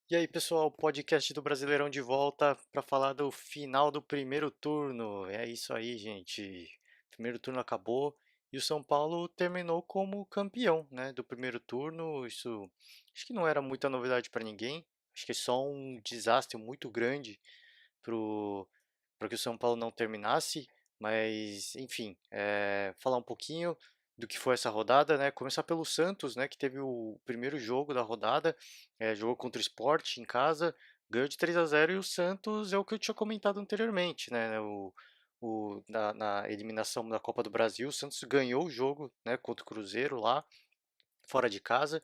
E aí, pessoal, podcast do Brasileirão de volta para falar do final do primeiro turno. É isso aí, gente. O primeiro turno acabou e o São Paulo terminou como campeão, né, do primeiro turno. Isso acho que não era muita novidade para ninguém. Acho que é só um desastre muito grande pro para que o São Paulo não terminasse, mas enfim, falar um pouquinho do que foi essa rodada, né? Começar pelo Santos, né? Que teve o primeiro jogo da rodada, jogou contra o Sport em casa, ganhou de 3-0 e o Santos é o que eu tinha comentado anteriormente, né? Na eliminação da Copa do Brasil, o Santos ganhou o jogo, né? Contra o Cruzeiro lá, fora de casa.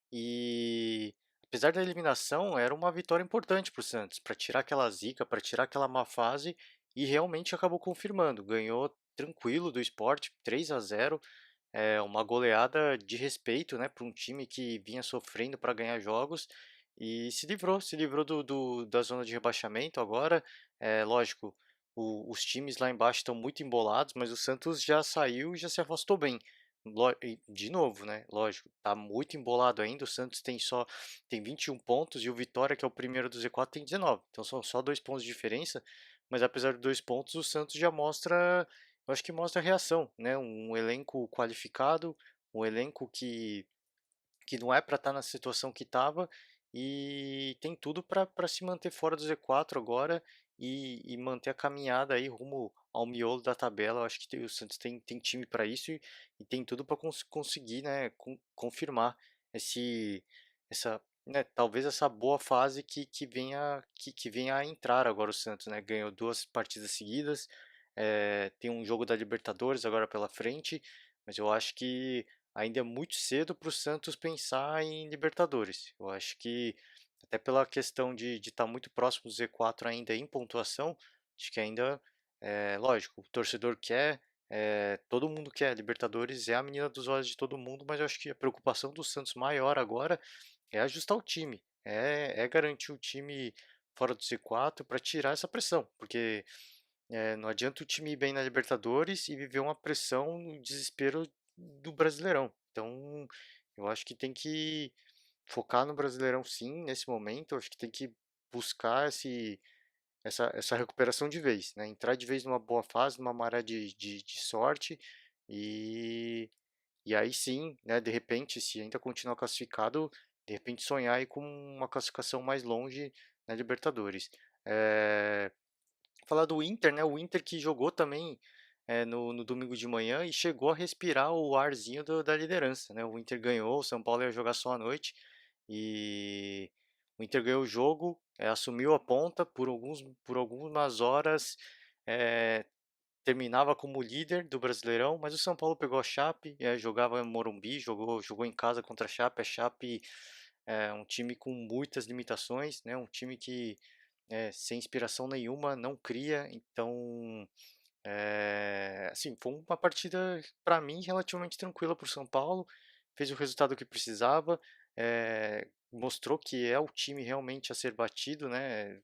E apesar da eliminação, era uma vitória importante para o Santos, para tirar aquela zica, para tirar aquela má fase, e realmente acabou confirmando. Ganhou tranquilo do Sport, 3-0, uma goleada de respeito, né, para um time que vinha sofrendo para ganhar jogos e se livrou da zona de rebaixamento agora. Lógico, os times lá embaixo estão muito embolados, mas o Santos já saiu e já se afastou bem. E de novo, né? Lógico, tá muito embolado ainda. O Santos tem 21 pontos e o Vitória, que é o primeiro do Z4, tem 19. Então são só 2 pontos de diferença. Mas apesar de 2 pontos, o Santos já mostra, eu acho que mostra reação, né? Um elenco qualificado, um elenco que não é para estar na situação que estava e tem tudo para se manter fora do Z4 agora e manter a caminhada aí rumo ao miolo da tabela. Eu acho que o Santos tem time para isso e tem tudo para conseguir, né, confirmar esse, né, talvez essa boa fase que venha a entrar agora o Santos, né? Ganhou 2 partidas seguidas, tem um jogo da Libertadores agora pela frente, mas eu acho que ainda é muito cedo para o Santos pensar em Libertadores. Eu acho que, até pela questão de estar muito próximo do Z4 ainda em pontuação, acho que ainda, lógico, o torcedor quer, todo mundo quer. Libertadores é a menina dos olhos de todo mundo, mas eu acho que a preocupação do Santos maior agora é ajustar o time, é garantir o time fora do C4 para tirar essa pressão, porque não adianta o time ir bem na Libertadores e viver uma pressão no desespero do Brasileirão. Então, eu acho que tem que focar no Brasileirão sim, nesse momento. Eu acho que tem que buscar essa recuperação de vez, né? Entrar de vez numa boa fase, numa maré de sorte e, e aí sim, né? De repente, se ainda continuar classificado, de repente sonhar aí com uma classificação mais longe na Libertadores. É, falar do Inter, né? O Inter que jogou também no domingo de manhã e chegou a respirar o arzinho da liderança, né? O Inter ganhou, o São Paulo ia jogar só à noite e o Inter ganhou o jogo, assumiu a ponta por algumas horas, é, terminava como líder do Brasileirão, mas o São Paulo pegou a Chape, jogava em Morumbi, jogou em casa contra a Chape. A Chape é um time com muitas limitações, né? Um time que sem inspiração nenhuma, não cria. Então, assim, foi uma partida para mim relativamente tranquila para o São Paulo. Fez o resultado que precisava, mostrou que é o time realmente a ser batido, né?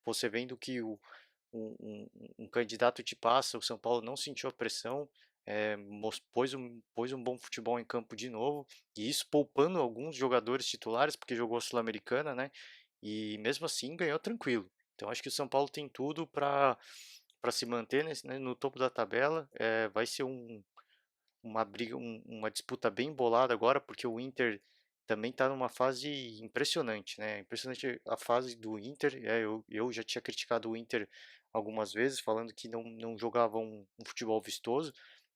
Você vendo que um candidato te passa, o São Paulo não sentiu a pressão, pôs um bom futebol em campo de novo, e isso poupando alguns jogadores titulares, porque jogou a Sul-Americana, né? E mesmo assim ganhou tranquilo. Então acho que o São Paulo tem tudo para se manter né, no topo da tabela. Vai ser uma briga, uma disputa bem embolada agora, porque o Inter também está numa fase impressionante, né? Impressionante a fase do Inter. Eu já tinha criticado o Inter algumas vezes, falando que não jogava um futebol vistoso,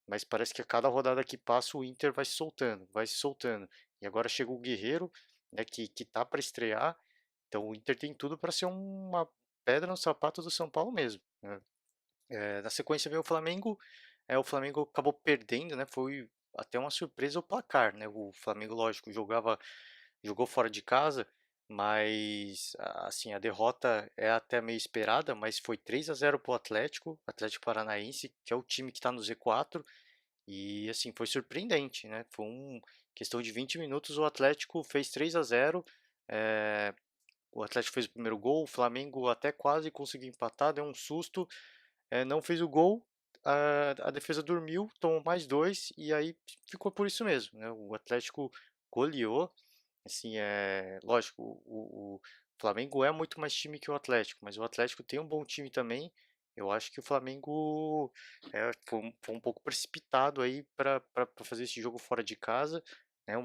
mas parece que a cada rodada que passa o Inter vai se soltando, vai se soltando. E agora chega o Guerreiro, né, que tá para estrear. Então o Inter tem tudo para ser uma pedra no sapato do São Paulo mesmo, né? Na sequência veio o Flamengo acabou perdendo, né? Foi até uma surpresa o placar, né? O Flamengo, lógico, jogou fora de casa, mas assim, a derrota é até meio esperada, mas foi 3-0 para o Atlético Paranaense, que é o time que está no Z4, e assim, foi surpreendente, né? Foi questão de 20 minutos, o Atlético fez 3-0. O Atlético fez o primeiro gol, o Flamengo até quase conseguiu empatar, deu um susto, não fez o gol, a defesa dormiu, tomou mais dois e aí ficou por isso mesmo, né? O Atlético goleou, Assim, lógico, o Flamengo é muito mais time que o Atlético, mas o Atlético tem um bom time também. Eu acho que o Flamengo foi um pouco precipitado aí para fazer esse jogo fora de casa, né?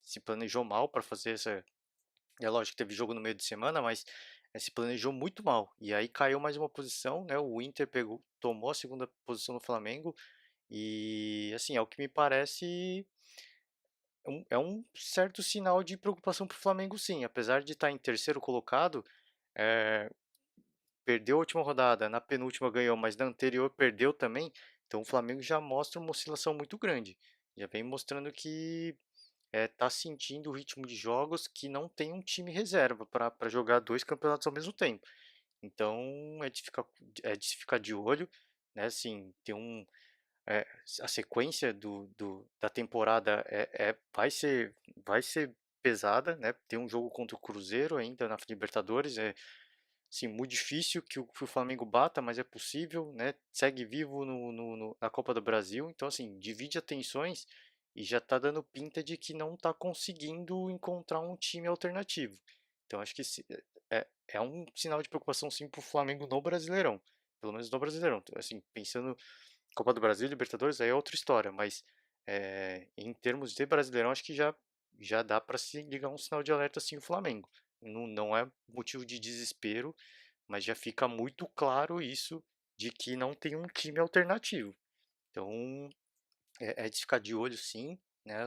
Se planejou mal para fazer essa. É lógico que teve jogo no meio de semana, mas se planejou muito mal. E aí caiu mais uma posição, né? O Inter tomou a segunda posição no Flamengo. E assim, ao que me parece, é um certo sinal de preocupação para o Flamengo, sim. Apesar de estar em terceiro colocado, eh, perdeu a última rodada, na penúltima ganhou, mas na anterior perdeu também. Então o Flamengo já mostra uma oscilação muito grande. Já vem mostrando que está sentindo o ritmo de jogos que não tem um time reserva para jogar dois campeonatos ao mesmo tempo. Então é de se ficar de olho, né? Assim, é, a sequência da temporada vai ser pesada, né? Tem um jogo contra o Cruzeiro ainda na Libertadores, assim, muito difícil que o Flamengo bata, mas é possível, né? Segue vivo na Copa do Brasil, então assim, divide atenções e já tá dando pinta de que não tá conseguindo encontrar um time alternativo. Então acho que é um sinal de preocupação sim pro Flamengo no Brasileirão, pelo menos no Brasileirão. Assim, pensando Copa do Brasil, Libertadores, aí é outra história, mas em termos de Brasileirão, acho que já dá para se ligar um sinal de alerta assim o Flamengo. Não é motivo de desespero, mas já fica muito claro isso de que não tem um time alternativo. Então é de ficar de olho sim, né?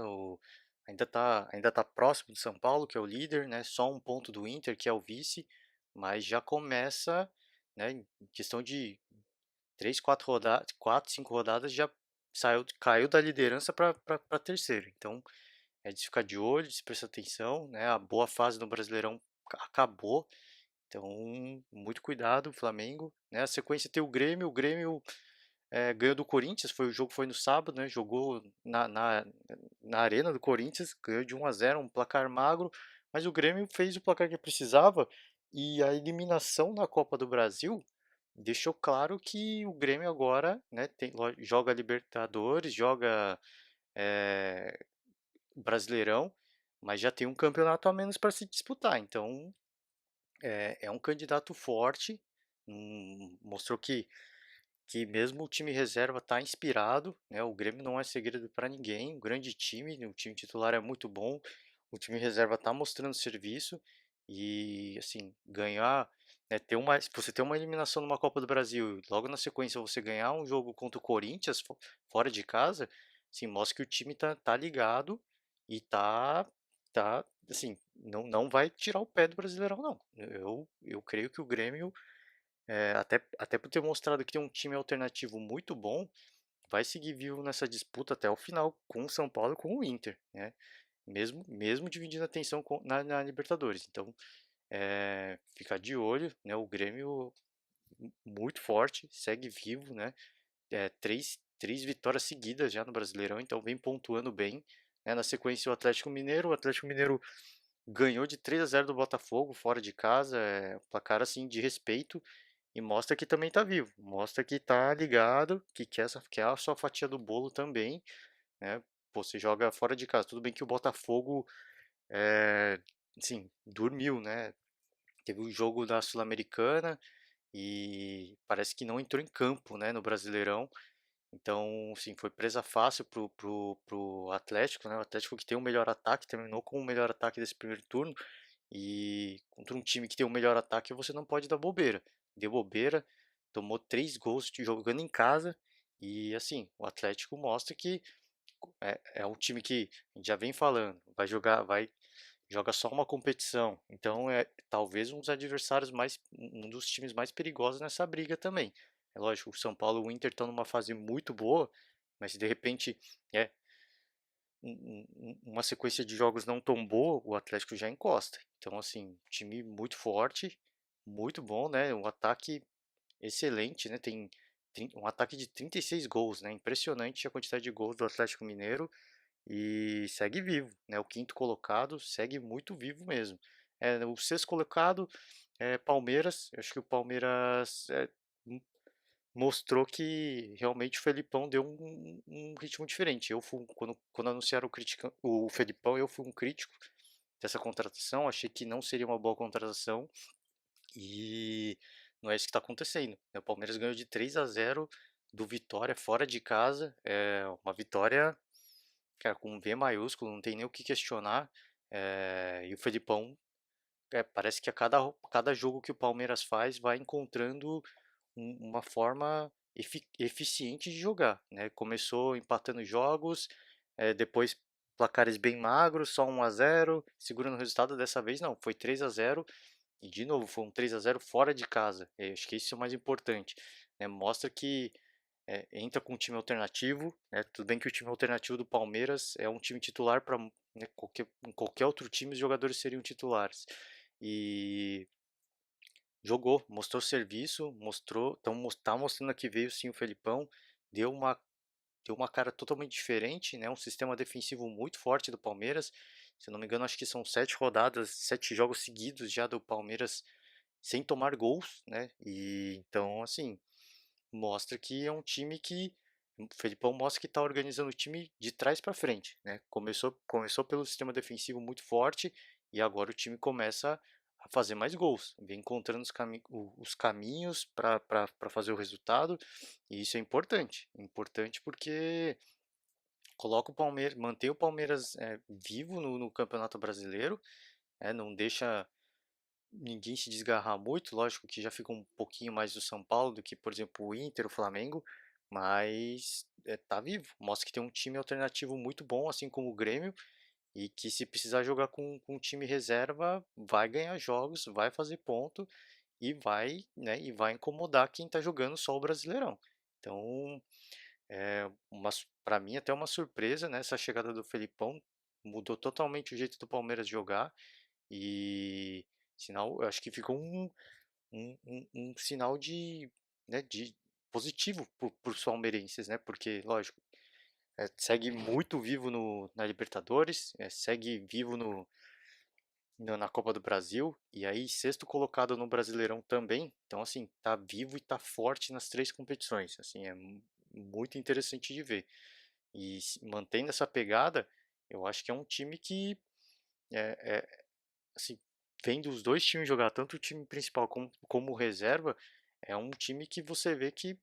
Ainda tá próximo do São Paulo, que é o líder, né? Só um ponto do Inter, que é o vice, mas já começa, né? Em questão de 4, 5 rodadas já caiu da liderança para terceiro. Então é de se ficar de olho, de se prestar atenção, né? A boa fase no Brasileirão acabou, então muito cuidado, Flamengo, né? A sequência tem o Grêmio ganhou do Corinthians, o jogo foi no sábado, né? Jogou na arena do Corinthians, ganhou de 1-0, um placar magro, mas o Grêmio fez o placar que precisava e a eliminação na Copa do Brasil deixou claro que o Grêmio agora, né, joga Libertadores, joga Brasileirão, mas já tem um campeonato a menos para se disputar. Então é um candidato forte, mostrou que mesmo o time reserva está inspirado, né? O Grêmio não é segredo para ninguém, um grande time, o time titular é muito bom, o time reserva está mostrando serviço e assim ganhar, né, se você ter uma eliminação numa Copa do Brasil, e logo na sequência você ganhar um jogo contra o Corinthians fora de casa, assim, mostra que o time tá ligado e tá assim, não vai tirar o pé do Brasileirão não. Eu creio que o Grêmio até por ter mostrado que tem um time alternativo muito bom, vai seguir vivo nessa disputa até o final com o São Paulo e com o Inter, né? Mesmo dividindo a atenção na Libertadores. Então, ficar de olho, né? O Grêmio muito forte, segue vivo, né? Três vitórias seguidas já no Brasileirão, então vem pontuando bem, né? Na sequência o Atlético Mineiro ganhou de 3-0 do Botafogo fora de casa, um placar assim de respeito e mostra que também tá vivo, mostra que tá ligado, que quer a sua fatia do bolo também, né? Pô, você joga fora de casa, tudo bem que o Botafogo, é, assim, dormiu, né? Teve o jogo da Sul-Americana e parece que não entrou em campo, né, no Brasileirão. Então, sim, foi presa fácil pro Atlético, né? O Atlético que tem o melhor ataque, terminou com o melhor ataque desse primeiro turno. E contra um time que tem o melhor ataque, você não pode dar bobeira. Deu bobeira, tomou 3 gols jogando em casa. E assim, o Atlético mostra que é um time que a gente já vem falando, joga só uma competição. Então é talvez um dos times mais perigosos nessa briga também. É lógico, o São Paulo e o Inter estão numa fase muito boa, mas se de repente é uma sequência de jogos não tão boa, o Atlético já encosta. Então, assim, time muito forte, muito bom, né? Um ataque excelente, né? Tem um ataque de 36 gols, né? Impressionante a quantidade de gols do Atlético Mineiro e segue vivo, né? O quinto colocado segue muito vivo mesmo. O sexto colocado é Palmeiras. Eu acho que o Palmeiras mostrou que realmente o Felipão deu um ritmo diferente. Quando anunciaram o Felipão, eu fui um crítico, dessa contratação, achei que não seria uma boa contratação e não é isso que está acontecendo, né. O Palmeiras ganhou de 3-0 do Vitória fora de casa, é uma vitória, cara, com V maiúsculo, não tem nem o que questionar, e o Felipão, parece que a cada jogo que o Palmeiras faz vai encontrando uma forma eficiente de jogar, né? Começou empatando jogos, depois placares bem magros, só 1-0, segurando o resultado. Dessa vez não, foi 3-0 e de novo foi um 3-0 fora de casa. Acho que isso é o mais importante, né? Mostra que entra com um time alternativo, né? Tudo bem que o time alternativo do Palmeiras é um time titular para, né, em qualquer outro time os jogadores seriam titulares. E jogou, mostrou serviço, mostrou, então tá mostrando que veio sim o Felipão, deu uma deu uma cara totalmente diferente, né? Um sistema defensivo muito forte do Palmeiras. Se eu não me engano, acho que são 7 rodadas, 7 jogos seguidos já do Palmeiras sem tomar gols, né? E então, assim, mostra que é um time que o Felipão mostra que está organizando o time de trás para frente, né? Começou pelo sistema defensivo muito forte e agora o time começa a fazer mais gols, vem encontrando os caminhos para fazer o resultado e isso é importante porque coloca o Palmeiras, mantém o Palmeiras vivo no Campeonato Brasileiro, não deixa ninguém se desgarrar muito, lógico que já fica um pouquinho mais do São Paulo do que, por exemplo, o Inter, o Flamengo, mas tá vivo, mostra que tem um time alternativo muito bom, assim como o Grêmio, e que se precisar jogar com um time reserva, vai ganhar jogos, vai fazer ponto e vai, né, e vai incomodar quem tá jogando só o Brasileirão. Então, para mim até uma surpresa, né, essa chegada do Felipão, mudou totalmente o jeito do Palmeiras jogar e sinal, eu acho que ficou um sinal de, né, de positivo para os palmeirenses, né? Porque, lógico, segue muito vivo na Libertadores, segue vivo na Copa do Brasil, e aí sexto colocado no Brasileirão também. Então, assim, tá vivo e tá forte nas três competições. Assim, é muito interessante de ver. E mantendo essa pegada, eu acho que é um time que assim, vendo os dois times jogar, tanto o time principal como o reserva, é um time que você vê que,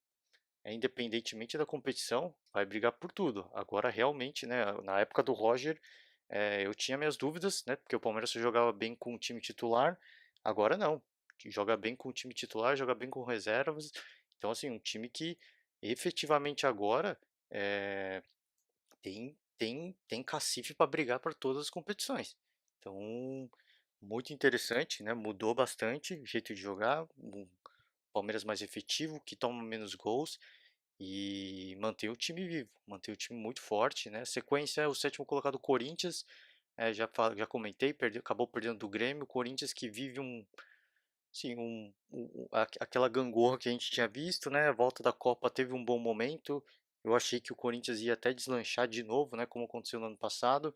independentemente da competição, vai brigar por tudo. Agora, realmente, né, na época do Roger, eu tinha minhas dúvidas, né, porque o Palmeiras só jogava bem com o time titular, agora não. Joga bem com o time titular, joga bem com reservas. Então, assim, um time que efetivamente agora é, tem cacife para brigar por todas as competições. Então, muito interessante, né? Mudou bastante o jeito de jogar, um Palmeiras mais efetivo, que toma menos gols e mantém o time vivo, mantém o time muito forte, né? Sequência é o sétimo colocado Corinthians, já comentei, acabou perdendo do Grêmio, o Corinthians que vive sim, aquela gangorra que a gente tinha visto, né? A volta da Copa teve um bom momento. Eu achei que o Corinthians ia até deslanchar de novo, né? Como aconteceu no ano passado,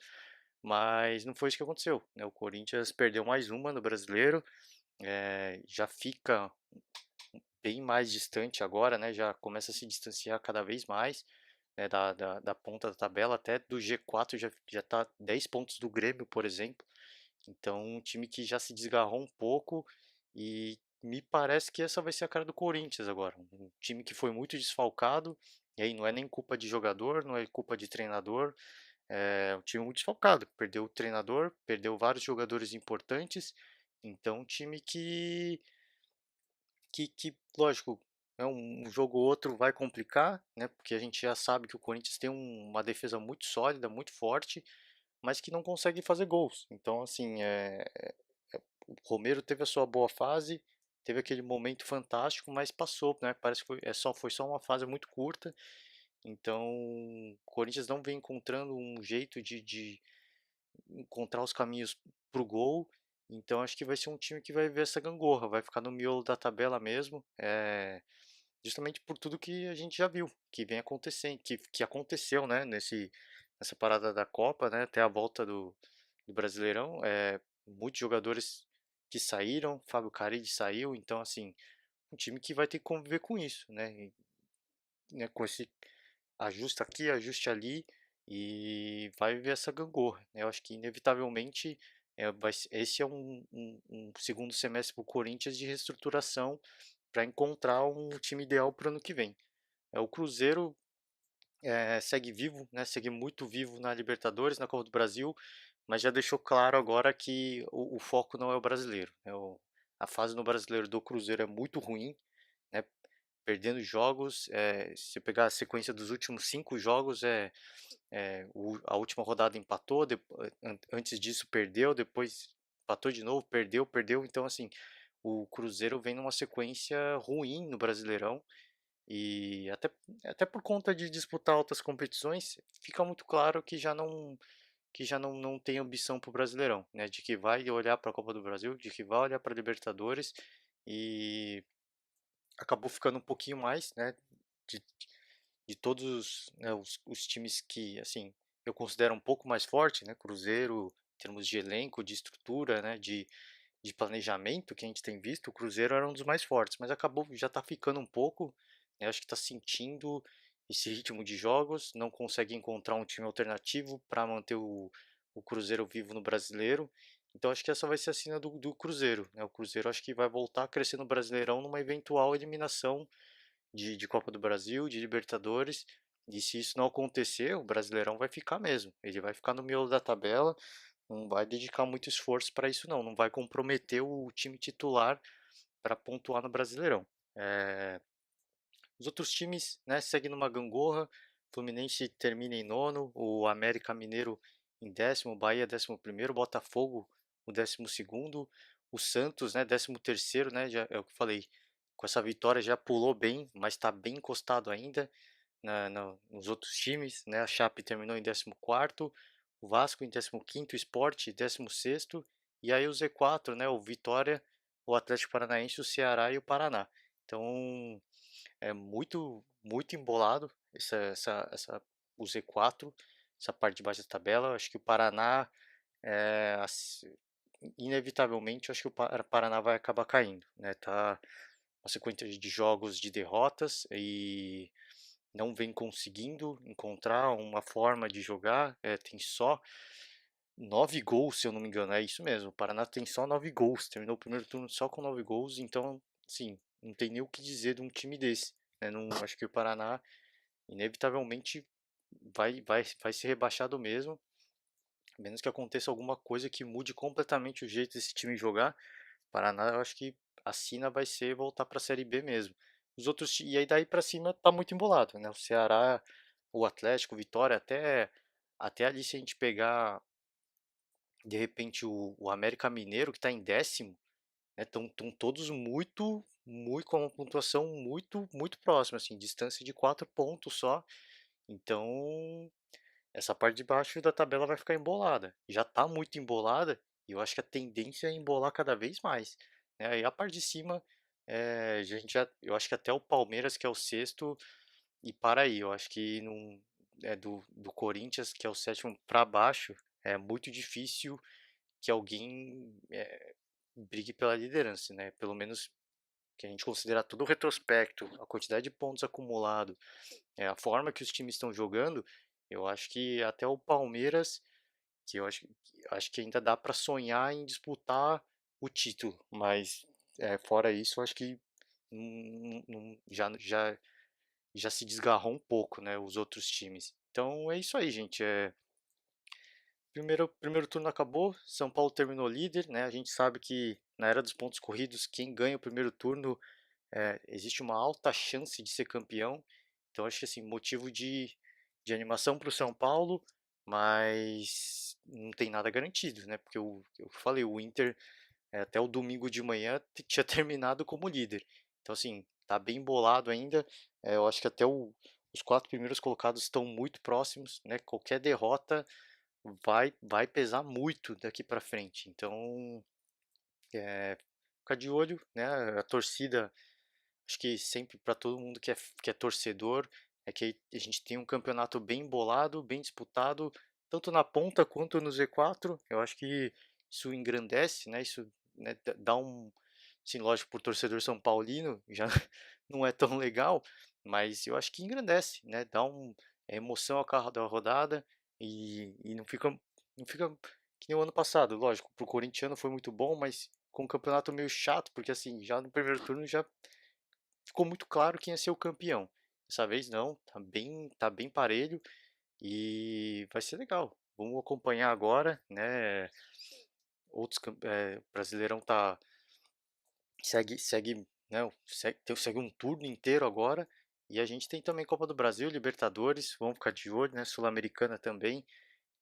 mas não foi isso que aconteceu, né? O Corinthians perdeu mais uma no Brasileiro, já fica bem mais distante agora, né? Já começa a se distanciar cada vez mais, né? Da ponta da tabela, até do G4 já está 10 pontos do Grêmio, por exemplo. Então, um time que já se desgarrou um pouco e me parece que essa vai ser a cara do Corinthians agora. Um time que foi muito desfalcado, e aí não é nem culpa de jogador, não é culpa de treinador, é um time muito desfalcado. Perdeu o treinador, perdeu vários jogadores importantes, então um time que lógico, um jogo ou outro vai complicar, né? Porque a gente já sabe que o Corinthians tem uma defesa muito sólida, muito forte, mas que não consegue fazer gols. Então, assim, o Romero teve a sua boa fase, teve aquele momento fantástico, mas passou, né? Parece que foi só uma fase muito curta. Então, o Corinthians não vem encontrando um jeito de encontrar os caminhos para o gol. Então, acho que vai ser um time que vai ver essa gangorra, vai ficar no miolo da tabela mesmo. Justamente por tudo que a gente já viu, que vem acontecendo, que aconteceu, né, nessa parada da Copa, né, até a volta do Brasileirão, muitos jogadores que saíram, Fábio Carille saiu, então assim, um time que vai ter que conviver com isso, né, né, com esse ajuste aqui, ajuste ali, e vai ver essa gangorra, né, eu acho que inevitavelmente esse é um segundo semestre para o Corinthians de reestruturação para encontrar um time ideal para o ano que vem. O Cruzeiro segue vivo, né? Segue muito vivo na Libertadores, na Copa do Brasil, mas já deixou claro agora que o foco não é o brasileiro. A fase no brasileiro do Cruzeiro é muito ruim, né? Perdendo jogos, se você pegar a sequência dos últimos 5 jogos, a última rodada empatou, antes disso perdeu, depois empatou de novo, perdeu, perdeu. Então, assim, o Cruzeiro vem numa sequência ruim no Brasileirão e até por conta de disputar outras competições, fica muito claro que já não tem ambição para o Brasileirão, né? De que vai olhar para a Copa do Brasil, de que vai olhar para a Libertadores e acabou ficando um pouquinho mais, né? De, de todos, né, os times que, assim, eu considero um pouco mais forte, né? Cruzeiro, em termos de elenco, de estrutura, né? De planejamento que a gente tem visto, o Cruzeiro era um dos mais fortes, mas acabou já está ficando um pouco, né, acho que está sentindo esse ritmo de jogos, não consegue encontrar um time alternativo para manter o Cruzeiro vivo no Brasileiro. Então acho que essa vai ser a cena do Cruzeiro, né? O Cruzeiro acho que vai voltar a crescer no Brasileirão numa eventual eliminação de Copa do Brasil, de Libertadores. E se isso não acontecer, o Brasileirão vai ficar mesmo. Ele vai ficar no miolo da tabela, não vai dedicar muito esforço para isso não vai comprometer o time titular para pontuar no Brasileirão. É, os outros times, né, seguem numa gangorra. Fluminense termina em nono, o América Mineiro em décimo, o Bahia 11º, Botafogo o 12º, o Santos, né, 13º, né, já é o que eu falei. Com essa vitória já pulou bem, mas está bem encostado ainda nos outros times, né? A Chape terminou em 14º, o Vasco em 15º, o Sport em 16º, e aí o Z4, né? O Vitória, o Atlético Paranaense, o Ceará e o Paraná. Então, é muito, muito embolado o Z4, essa parte de baixo da tabela. Eu acho que o Paraná, inevitavelmente, eu acho que o Paraná vai acabar caindo, né? Tá uma sequência de jogos de derrotas e não vem conseguindo encontrar uma forma de jogar. Tem só 9 gols, se eu não me engano, é isso mesmo. O Paraná tem só 9 gols, terminou o primeiro turno só com 9 gols, então, sim, não tem nem o que dizer de um time desse. Né? Não, acho que o Paraná, inevitavelmente, vai ser rebaixado mesmo, a menos que aconteça alguma coisa que mude completamente o jeito desse time jogar. O Paraná, eu acho que a sina vai ser voltar para a Série B mesmo. Os outros, e aí daí para cima tá muito embolado, né? O Ceará, o Atlético, o Vitória, até ali se a gente pegar de repente o América Mineiro que está em décimo, né? Estão todos muito com uma pontuação muito próxima, assim, distância de 4 pontos só. Então essa parte de baixo da tabela vai ficar embolada. Já está muito embolada e eu acho que a tendência é embolar cada vez mais. Né? E a parte de cima, eu acho que até o Palmeiras, que é o sexto, e para aí. Eu acho que não, do Corinthians, que é o sétimo, para baixo, é muito difícil que alguém brigue pela liderança. Né? Pelo menos que a gente considerar todo o retrospecto, a quantidade de pontos acumulados, a forma que os times estão jogando, eu acho que até o Palmeiras, que eu acho que ainda dá para sonhar em disputar o título, mas fora isso, eu acho que já se desgarrou um pouco, né, os outros times. Então é isso aí, gente. Primeiro turno acabou, São Paulo terminou líder, né? A gente sabe que na era dos pontos corridos, quem ganha o primeiro turno existe uma alta chance de ser campeão. Então acho que assim, motivo de animação para o São Paulo, mas não tem nada garantido, né? Porque eu falei, o Inter até o domingo de manhã tinha terminado como líder. Então assim, tá bem bolado ainda. Eu acho que até os 4 primeiros colocados estão muito próximos, né? Qualquer derrota vai pesar muito daqui para frente. Então, ficar de olho, né? A torcida, acho que sempre para todo mundo que é torcedor, é que a gente tem um campeonato bem bolado, bem disputado, tanto na ponta quanto no Z4. Eu acho que isso engrandece, né? Isso, né, dá um, sim, lógico, por torcedor são paulino já não é tão legal, mas eu acho que engrandece, né? Dá emoção ao carro da rodada e não fica que nem o ano passado, lógico, pro corintiano foi muito bom, mas com um campeonato meio chato, porque assim, já no primeiro turno já ficou muito claro quem ia ser o campeão. Dessa vez não, tá bem parelho e vai ser legal. Vamos acompanhar agora, né? Brasileirão tá segue, né? Segue um turno inteiro agora. E a gente tem também Copa do Brasil, Libertadores, vamos ficar de olho, né? Sul-Americana também.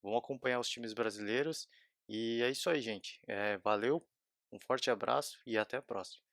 Vamos acompanhar os times brasileiros. E é isso aí, gente. Valeu, um forte abraço e até a próxima.